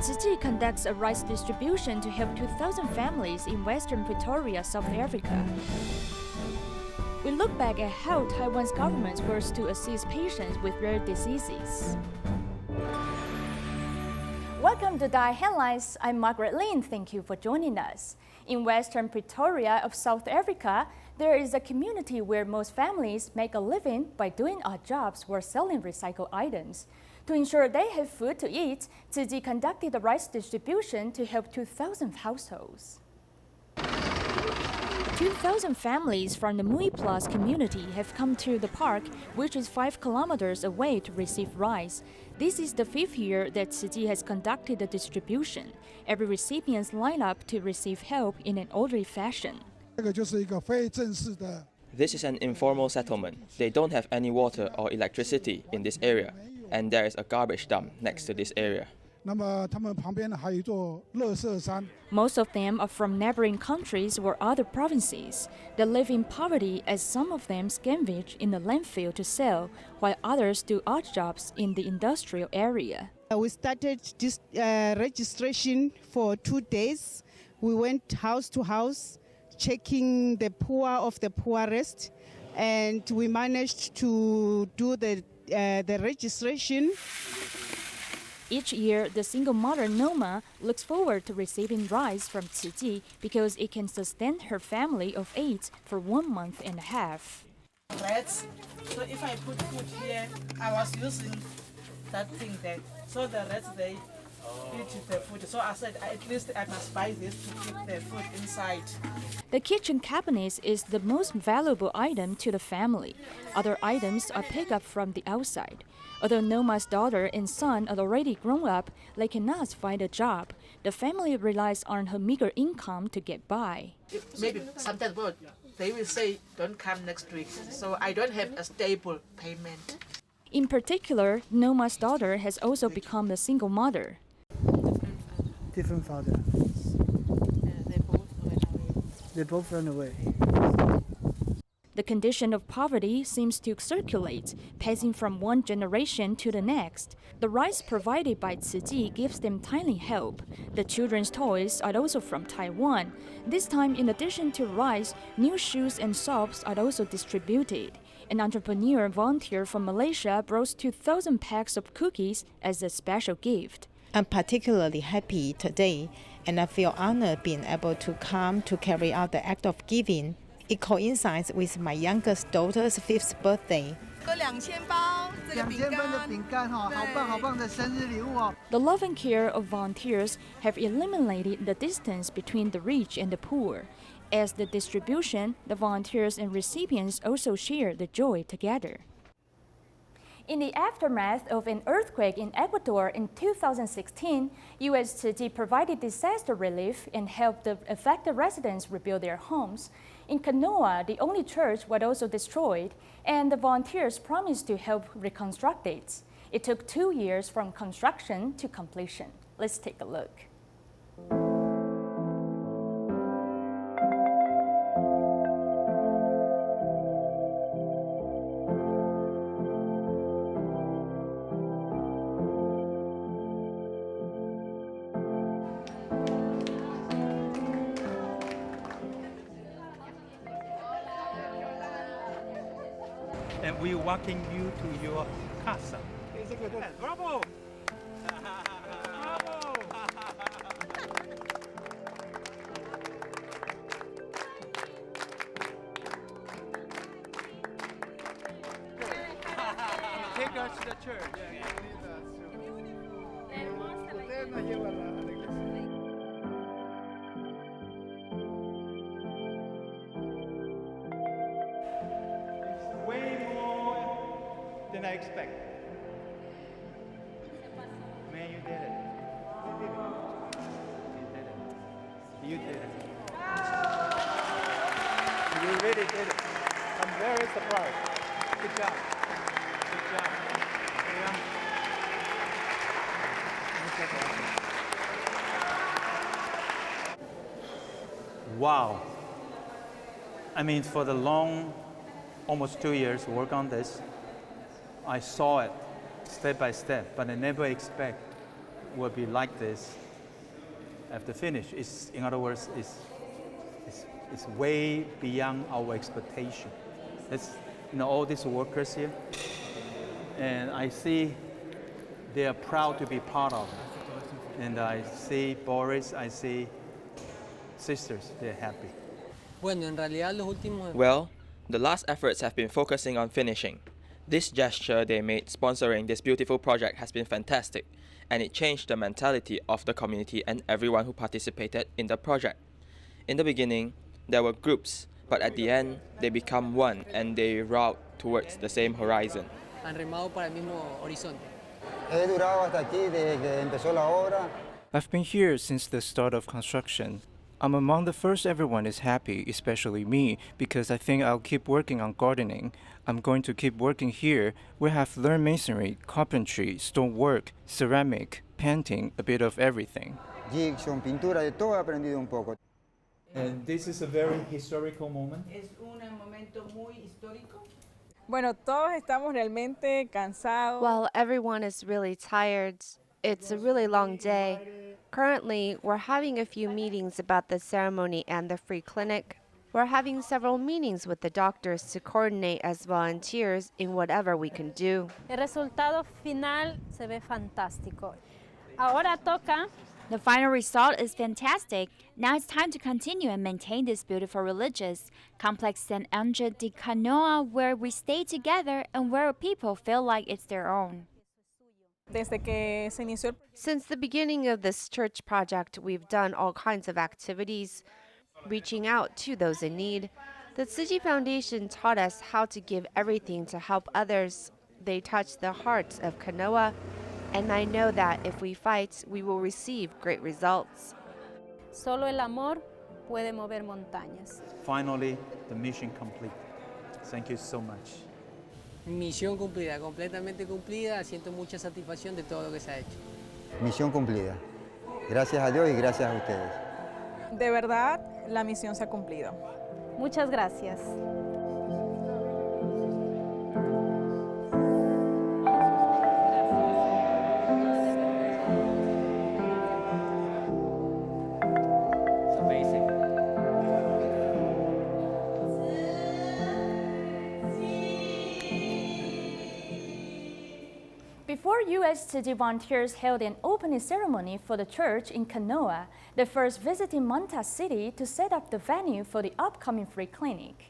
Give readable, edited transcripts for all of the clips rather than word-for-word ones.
Tzu Chi conducts a rice distribution to help 2,000 families in western Pretoria, South Africa. We look back at how Taiwan's government works to assist patients with rare diseases. Welcome to DaAi Headlines. I'm Margaret Lin. Thank you for joining us. In western Pretoria of South Africa, there is a community where most families make a living by doing odd jobs or selling recycled items. To ensure they have food to eat, Tzu Chi conducted a rice distribution to help 2,000 households. 2,000 families from the Mui Plus community have come to the park, which is 5 kilometers away, to receive rice. This is the 5th year that Tzu Chi has conducted the distribution. Every recipient line up to receive help in an orderly fashion. This is an informal settlement. They don't have any water or electricity in this area, and there is a garbage dump next to this area. Most of them are from neighboring countries or other provinces. They live in poverty as some of them scavenge in the landfill to sell, while others do odd jobs in the industrial area. We started this registration for 2 days. We went house to house, checking the poor of the poorest, and we managed to do the registration. Each year, the single mother Noma looks forward to receiving rice from Tzu Chi because it can sustain her family of 8 for 1 month and a half. Rats. So if I put food here, I was using that thing there. So the rats, they eat the food. So I said, at least I must buy this to keep the food inside. The kitchen cabinet is the most valuable item to the family. Other items are picked up from the outside. Although Noma's daughter and son are already grown up, they cannot find a job. The family relies on her meager income to get by. Maybe sometimes they will say, don't come next week. So I don't have a stable payment. In particular, Noma's daughter has also become a single mother. Different father. They both ran away. The condition of poverty seems to circulate, passing from one generation to the next. The rice provided by Tzu Chi gives them timely help. The children's toys are also from Taiwan. This time, in addition to rice, new shoes and soaps are also distributed. An entrepreneur volunteer from Malaysia brought 2,000 packs of cookies as a special gift. I'm particularly happy today, and I feel honored being able to come to carry out the act of giving. It coincides with my youngest daughter's 5th birthday. The love and care of volunteers have eliminated the distance between the rich and the poor. As the distribution, the volunteers and recipients also share the joy together. In the aftermath of an earthquake in Ecuador in 2016, U.S. Tzu Chi provided disaster relief and helped the affected residents rebuild their homes. In Canoa, the only church was also destroyed, and the volunteers promised to help reconstruct it. It took 2 years from construction to completion. Let's take a look. And we're walking you to your casa. Bravo! Bravo! Take us to the church. Way more than I expected. Man, you did it. You did it. You really did it. I'm very surprised. Good job. Good job. Yeah. Wow. I mean, for the long, almost 2 years work on this, I saw it step by step, but I never expect will be like this after finish. In other words, it's way beyond our expectation. It's, all these workers here, and I see they are proud to be part of it. And I see Boris, I see sisters, they're happy. Well, the last efforts have been focusing on finishing. This gesture they made sponsoring this beautiful project has been fantastic, and it changed the mentality of the community and everyone who participated in the project. In the beginning, there were groups, but at the end, they become one and they route towards the same horizon. I've been here since the start of construction. I'm among the first everyone is happy, especially me, because I think I'll keep working on gardening. I'm going to keep working here. We have learned masonry, carpentry, stonework, ceramic, painting, a bit of everything. And this is a very historical moment. Bueno, todos estamos realmente cansados. Well, everyone is really tired. It's a really long day. Currently, we're having a few meetings about the ceremony and the free clinic. We're having several meetings with the doctors to coordinate as volunteers in whatever we can do. El resultado final se ve fantástico. Ahora toca. The final result is fantastic. Now it's time to continue and maintain this beautiful religious complex St. Andre de Canoa, where we stay together and where people feel like it's their own. Since the beginning of this church project, we've done all kinds of activities, reaching out to those in need. The Tzu Chi Foundation taught us how to give everything to help others. They touched the hearts of Canoa, and I know that if we fight, we will receive great results. Solo el amor puede mover montañas. Finally, the mission complete. Thank you so much. Misión cumplida, completamente cumplida. Siento mucha satisfacción de todo lo que se ha hecho. Misión cumplida. Gracias a Dios y gracias a ustedes. De verdad, la misión se ha cumplido. Muchas gracias. Before U.S. Tzu Chi volunteers held an opening ceremony for the church in Canoa, they first visited Manta City to set up the venue for the upcoming free clinic.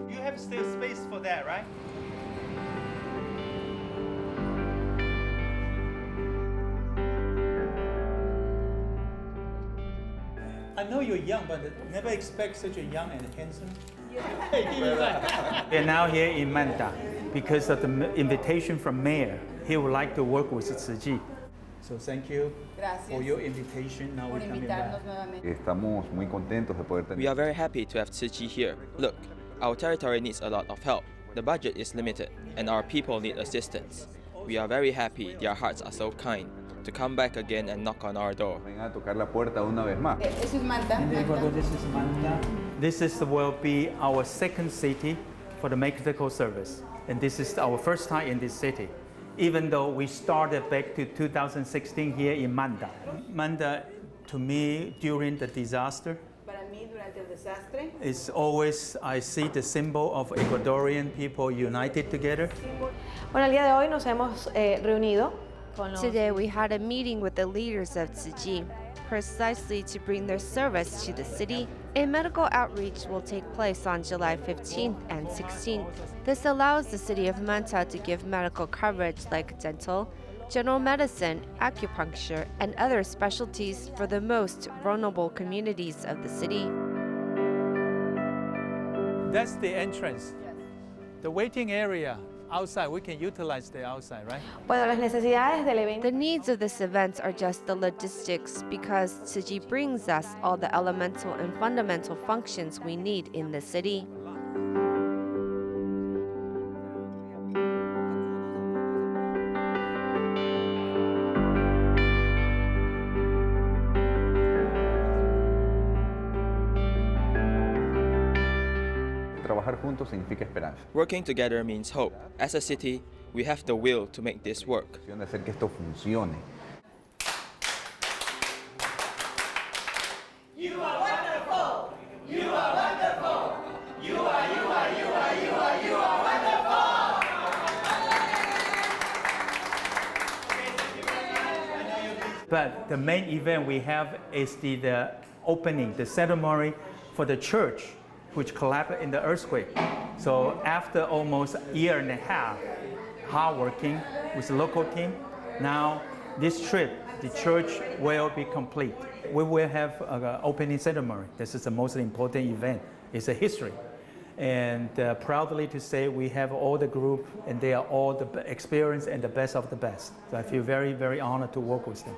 You have still space for that, right? I know you're young, but never expect such a young and handsome. We're now here in Manta because of the invitation from Mayor. He would like to work with Tzu Chi. So thank you for your invitation. Now we're coming back. Estamos muy contentos de poder tener. We are very happy to have Tzu Chi here. Look, our territory needs a lot of help. The budget is limited, and our people need assistance. We are very happy their hearts are so kind to come back again and knock on our door. Vengan a tocar la puerta una vez más. This is Manta. This will be our second city for the medical service, and this is our first time in this city, even though we started back to 2016 here in Manta. Manta, to me, during the disaster, it's always, I see the symbol of Ecuadorian people united together. Bueno, el día de hoy nos hemos reunido. Today we had a meeting with the leaders of Tzu Chi, precisely to bring their service to the city. A medical outreach will take place on July 15th and 16th. This allows the city of Manta to give medical coverage like dental, general medicine, acupuncture, and other specialties for the most vulnerable communities of the city. That's the entrance. The waiting area outside, we can utilize the outside, right? Bueno, las necesidades del evento. The needs of this event are just the logistics because Tzu Chi brings us all the elemental and fundamental functions we need in the city. trabajar juntos significa esperanza. Working together means hope. As a city, we have the will to make this work. De hacer que esto funcione. You are wonderful. You are wonderful. You are wonderful. But the main event we have is the opening, the ceremony for the church, which collapsed in the earthquake. So after almost a year and a half, hard working with the local team, now this trip, the church will be complete. We will have an opening ceremony. This is the most important event. It's a history. And proudly to say we have all the group and they are all the experienced and the best of the best. So I feel very, very honored to work with them.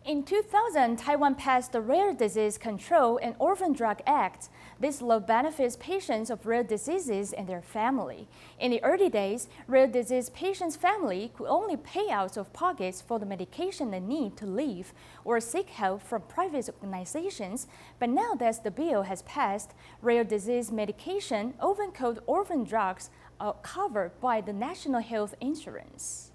In 2000, Taiwan passed the Rare Disease Control and Orphan Drug Act. This law benefits patients of rare diseases and their family. In the early days, rare disease patients' family could only pay out of pockets for the medication they need to live or seek help from private organizations. But now that the bill has passed, rare disease medication, often called orphan drugs, are covered by the National Health Insurance.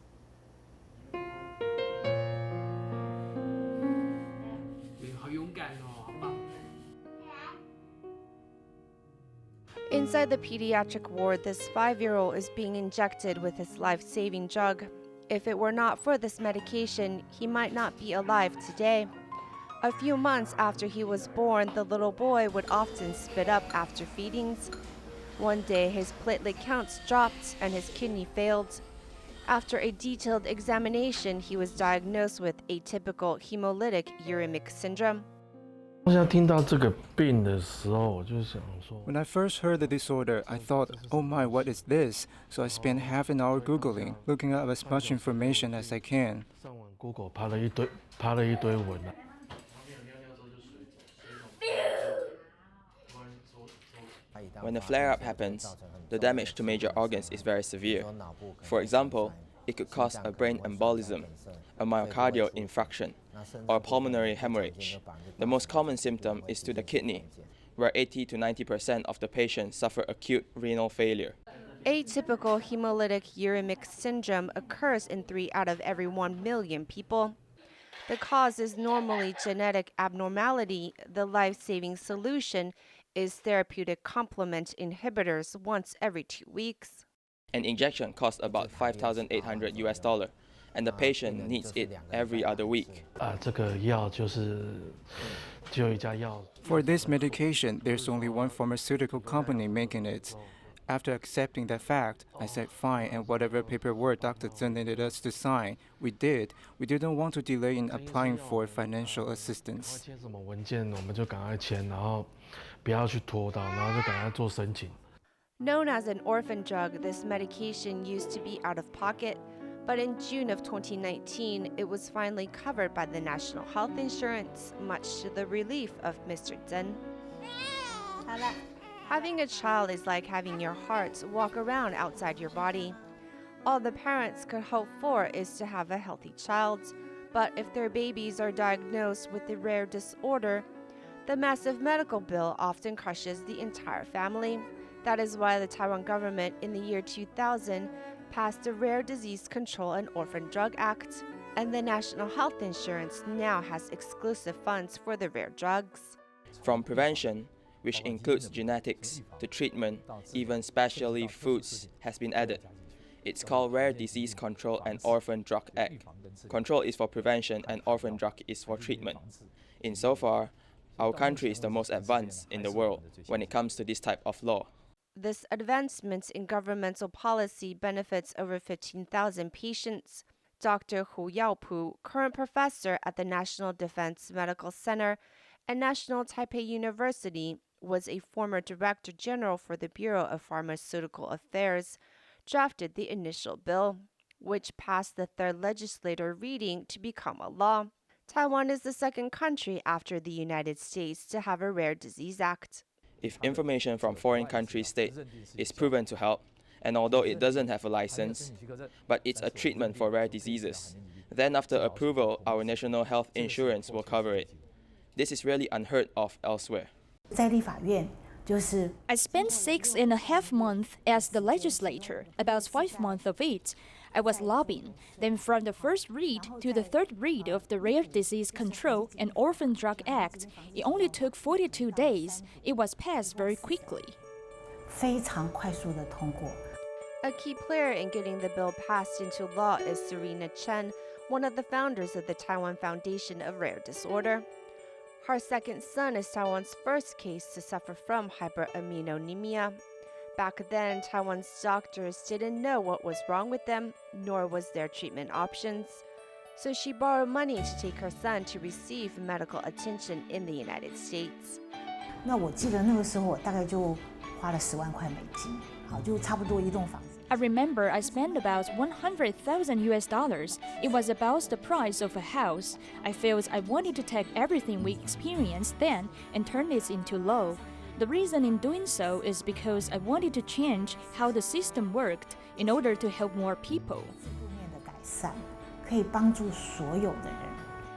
Inside the pediatric ward, this 5-year-old is being injected with his life-saving drug. If it were not for this medication, he might not be alive today. A few months after he was born, the little boy would often spit up after feedings. One day, his platelet counts dropped and his kidney failed. After a detailed examination, he was diagnosed with atypical hemolytic uremic syndrome. When I first heard the disorder, I thought, oh my, what is this? So I spent half an hour Googling, looking up as much information as I can. When a flare-up happens, the damage to major organs is very severe. For example, it could cause a brain embolism, a myocardial infarction, or pulmonary hemorrhage. The most common symptom is to the kidney, where 80 to 90% of the patients suffer acute renal failure. Atypical hemolytic uremic syndrome occurs in 3 out of every 1 million people. The cause is normally genetic abnormality. The life-saving solution is therapeutic complement inhibitors once every 2 weeks. An injection costs about $5,800, and the patient needs it every other week. For this medication, there's only one pharmaceutical company making it. After accepting that fact, I said fine, and whatever paperwork Dr. Tzu needed us to sign, we did. We didn't want to delay in applying for financial assistance. Known as an orphan drug, this medication used to be out of pocket, but in June of 2019, it was finally covered by the National Health Insurance, much to the relief of Mr. Zhen. Having a child is like having your heart walk around outside your body. All the parents could hope for is to have a healthy child, but if their babies are diagnosed with a rare disorder, the massive medical bill often crushes the entire family. That is why the Taiwan government in the year 2000 passed the Rare Disease Control and Orphan Drug Act, and the National Health Insurance now has exclusive funds for the rare drugs. From prevention, which includes genetics, to treatment, even specialty foods has been added. It's called Rare Disease Control and Orphan Drug Act. Control is for prevention and orphan drug is for treatment. Insofar, our country is the most advanced in the world when it comes to this type of law. This advancement in governmental policy benefits over 15,000 patients. Dr. Hu Yaopu, current professor at the National Defense Medical Center and National Taipei University, was a former director general for the Bureau of Pharmaceutical Affairs, drafted the initial bill, which passed the third legislative reading to become a law. Taiwan is the second country after the United States to have a Rare Disease Act. If information from foreign countries state is proven to help, and although it doesn't have a license, but it's a treatment for rare diseases, then after approval, our national health insurance will cover it. This is really unheard of elsewhere. 在立法院 I spent 6.5 months as the legislator, about 5 months of it. I was lobbying. Then from the first read to the third read of the Rare Disease Control and Orphan Drug Act, it only took 42 days. It was passed very quickly. 非常快速的通过。 A key player in getting the bill passed into law is Serena Chen, one of the founders of the Taiwan Foundation of Rare Disorder. Her second son is Taiwan's first case to suffer from hyperammonemia. Back then, Taiwan's doctors didn't know what was wrong with them, nor was there treatment options. So she borrowed money to take her son to receive medical attention in the United States. 那我记得那个时候我大概就花了10万块美金，好，就差不多一栋房子。 I remember I spent about $100,000. It was about the price of a house. I felt I wanted to take everything we experienced then and turn it into law. The reason in doing so is because I wanted to change how the system worked in order to help more people. 面的改善可以帮助所有的人。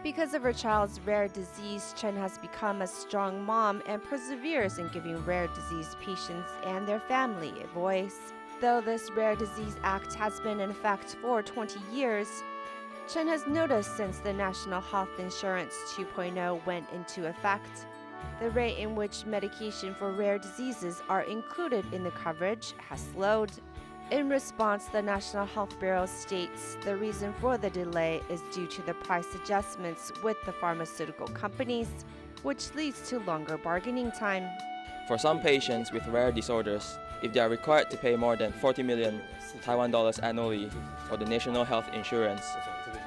Because of her child's rare disease, Chen has become a strong mom and perseveres in giving rare disease patients and their family a voice. Though this Rare Disease Act has been in effect for 20 years, Chen has noticed since the National Health Insurance 2.0 went into effect, the rate in which medication for rare diseases are included in the coverage has slowed. In response, the National Health Bureau states the reason for the delay is due to the price adjustments with the pharmaceutical companies, which leads to longer bargaining time. For some patients with rare disorders, if they are required to pay more than 40 million Taiwan dollars annually for the national health insurance,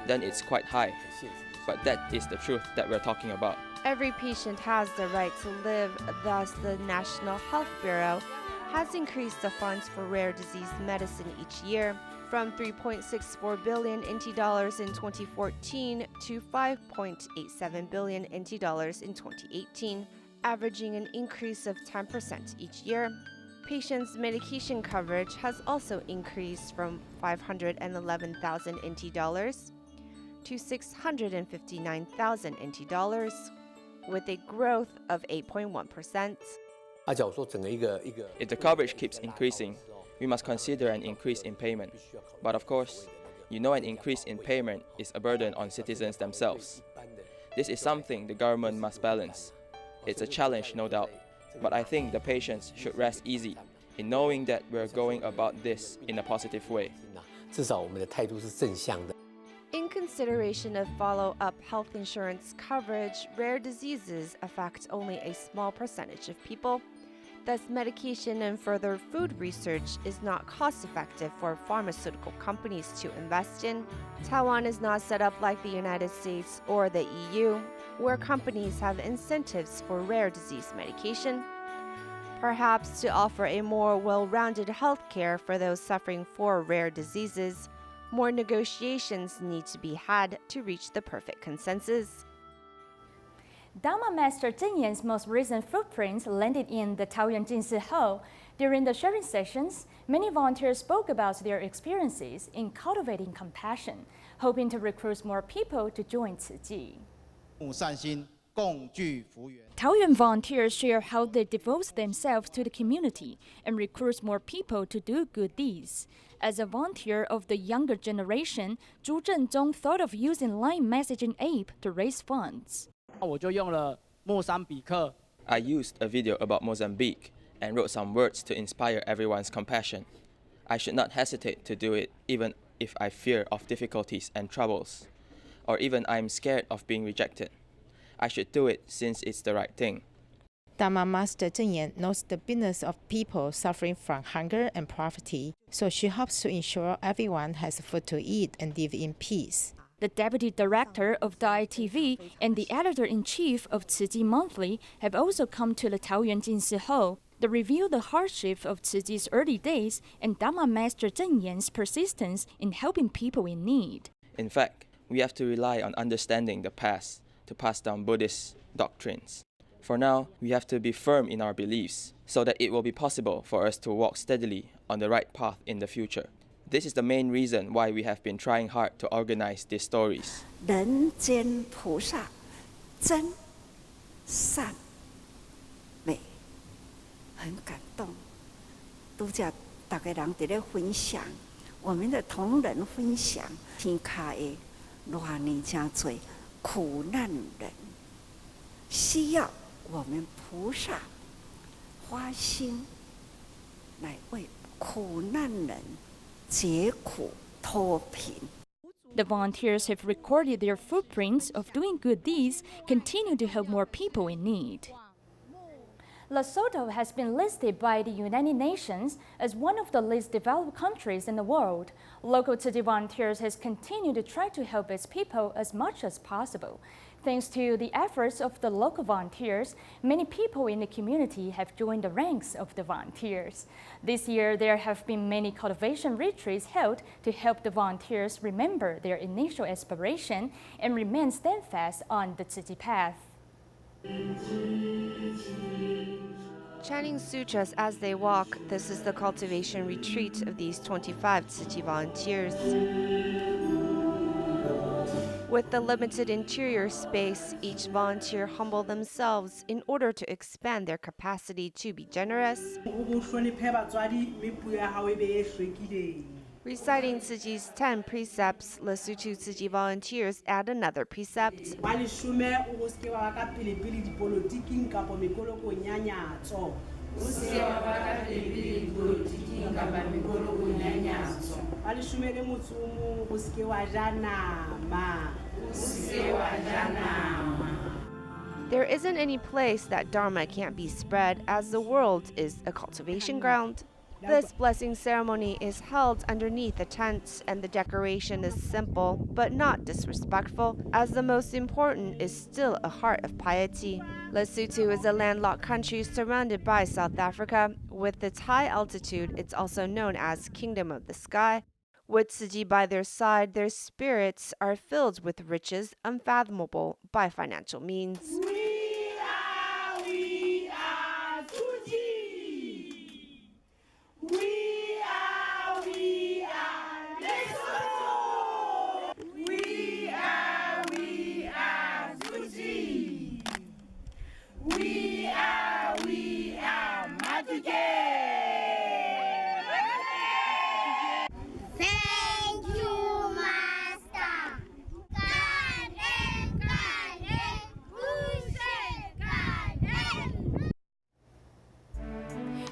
then it's quite high. But that is the truth that we're talking about. Every patient has the right to live, thus the National Health Bureau has increased the funds for rare disease medicine each year from 3.64 billion NT dollars in 2014 to 5.87 billion NT dollars in 2018, averaging an increase of 10% each year. Patients' medication coverage has also increased from 511,000 NT dollars to 659,000 NT dollars, with a growth of 8.1%. If the coverage keeps increasing, we must consider an increase in payment. But of course, you know an increase in payment is a burden on citizens themselves. This is something the government must balance. It's a challenge, no doubt, but I think the patients should rest easy in knowing that we're going about this in a positive way. In consideration of follow-up health insurance coverage, rare diseases affect only a small percentage of people. Thus, medication and further food research is not cost-effective for pharmaceutical companies to invest in. Taiwan is not set up like the United States or the EU, where companies have incentives for rare disease medication. Perhaps to offer a more well-rounded health care for those suffering for rare diseases, more negotiations need to be had to reach the perfect consensus. Dharma Master Zheng Yan's most recent footprints landed in the Taoyuan Jinsi Hall. During the sharing sessions, many volunteers spoke about their experiences in cultivating compassion, hoping to recruit more people to join Tzu Chi. Taoyuan volunteers share how they devote themselves to the community and recruit more people to do good deeds. As a volunteer of the younger generation, Zhu Zhenzong thought of using line messaging app to raise funds. I used a video about Mozambique and wrote some words to inspire everyone's compassion. I should not hesitate to do it even if I fear of difficulties and troubles, or even I'm scared of being rejected. I should do it since it's the right thing. Dharma Master Zheng Yan knows the business of people suffering from hunger and poverty, so she hopes to ensure everyone has food to eat and live in peace. The deputy director of DaAi TV and the editor-in-chief of Tzu Chi Monthly have also come to the Taoyuan Jinsi Hall. They reveal the hardship of Tzu Chi's early days and Dharma Master Zheng Yan's persistence in helping people in need. In fact, we have to rely on understanding the past to pass down Buddhist doctrines. For now, we have to be firm in our beliefs so that it will be possible for us to walk steadily on the right path in the future. This is the main reason why we have been trying hard to organize these stories. 人间菩萨真善美，很感动。拄则大家人伫咧分享，我们的同仁分享，天下的偌尼真多苦难人，需要我们菩萨花心来为苦难人解苦脱贫。 The volunteers have recorded their footprints of doing good deeds, continue to help more people in need. Lesotho has been listed by the United Nations as one of the least developed countries in the world. Local Tzu Chi volunteers has continued to try to help its people as much as possible. Thanks to the efforts of the local volunteers, many people in the community have joined the ranks of the volunteers. This year, there have been many cultivation retreats held to help the volunteers remember their initial aspiration and remain steadfast on the Tzu Chi path. Chanting sutras as they walk, this is the cultivation retreat of these 25 Tzu Chi volunteers. With the limited interior space, each volunteer humble themselves in order to expand their capacity to be generous. Reciting Tzu Chi's 10 precepts, Lesotho Tzu Chi volunteers add another precept. There isn't any place that Dharma can't be spread, as the world is a cultivation ground. This blessing ceremony is held underneath a tent, and the decoration is simple but not disrespectful, as the most important is still a heart of piety. Lesotho is a landlocked country surrounded by South Africa. With its high altitude, it's also known as Kingdom of the Sky. With Tzu Chi by their side, their spirits are filled with riches unfathomable by financial means.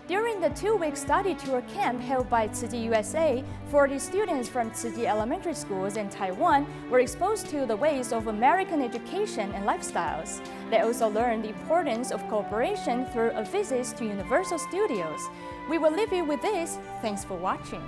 During the 2-week study tour camp held by Tzu Chi USA, 40 students from Tzu Chi elementary schools in Taiwan were exposed to the ways of American education and lifestyles. They also learned the importance of cooperation through a visit to Universal Studios. We will leave you with this. Thanks for watching.